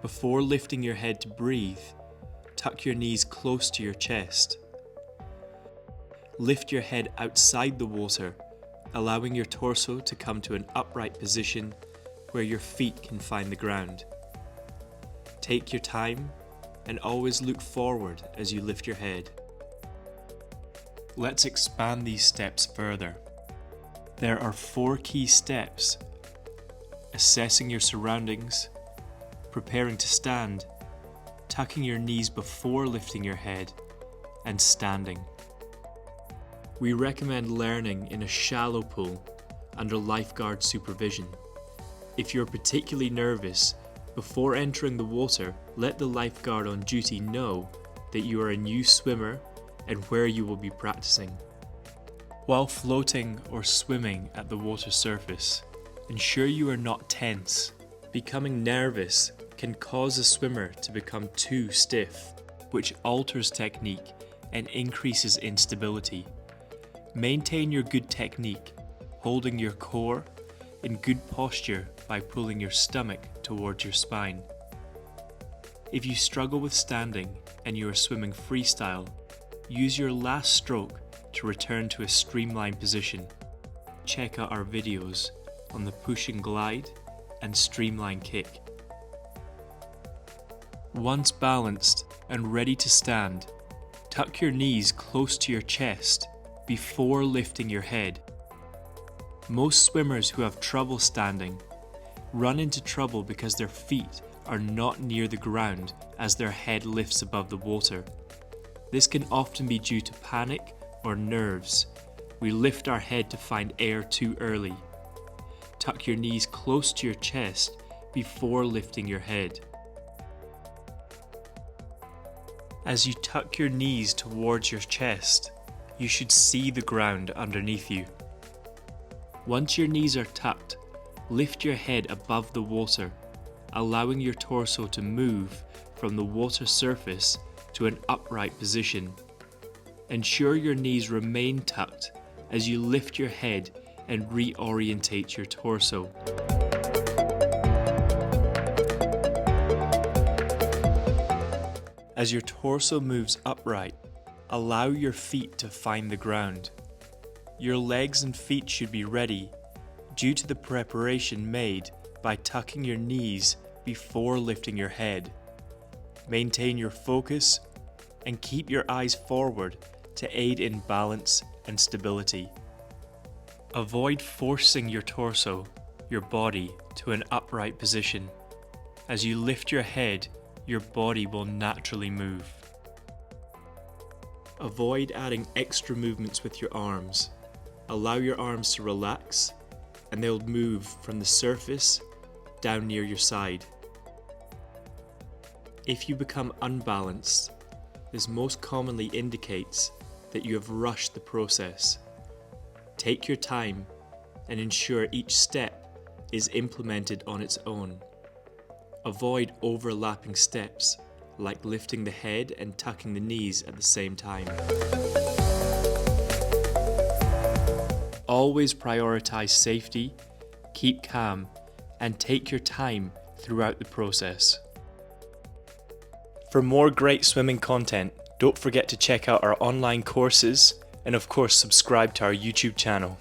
Before lifting your head to breathe, tuck your knees close to your chest. Lift your head outside the water, allowing your torso to come to an upright position where your feet can find the ground. Take your time and always look forward as you lift your head. Let's expand these steps further. There are 4 key steps: assessing your surroundings, preparing to stand, tucking your knees before lifting your head, and standing. We recommend learning in a shallow pool under lifeguard supervision. If you're particularly nervous, before entering the water, let the lifeguard on duty know that you are a new swimmer and where you will be practicing. While floating or swimming at the water surface, ensure you are not tense. Becoming nervous can cause a swimmer to become too stiff, which alters technique and increases instability. Maintain your good technique, holding your core in good posture by pulling your stomach towards your spine. If you struggle with standing and you are swimming freestyle, use your last stroke to return to a streamline position. Check out our videos on the push and glide and streamline kick. Once balanced and ready to stand, tuck your knees close to your chest before lifting your head. Most swimmers who have trouble standing run into trouble because their feet are not near the ground as their head lifts above the water. This can often be due to panic or nerves. We lift our head to find air too early. Tuck your knees close to your chest before lifting your head. As you tuck your knees towards your chest, you should see the ground underneath you. Once your knees are tucked, lift your head above the water, allowing your torso to move from the water surface to an upright position. Ensure your knees remain tucked as you lift your head and reorientate your torso. As your torso moves upright, allow your feet to find the ground. Your legs and feet should be ready due to the preparation made by tucking your knees before lifting your head. Maintain your focus and keep your eyes forward to aid in balance and stability. Avoid forcing your torso, your body, to an upright position. As you lift your head, your body will naturally move. Avoid adding extra movements with your arms. Allow your arms to relax and they'll move from the surface down near your side. If you become unbalanced, this most commonly indicates that you have rushed the process. Take your time and ensure each step is implemented on its own. Avoid overlapping steps, like lifting the head and tucking the knees at the same time. Always prioritize safety, keep calm, and take your time throughout the process. For more great swimming content, don't forget to check out our online courses and of course subscribe to our YouTube channel.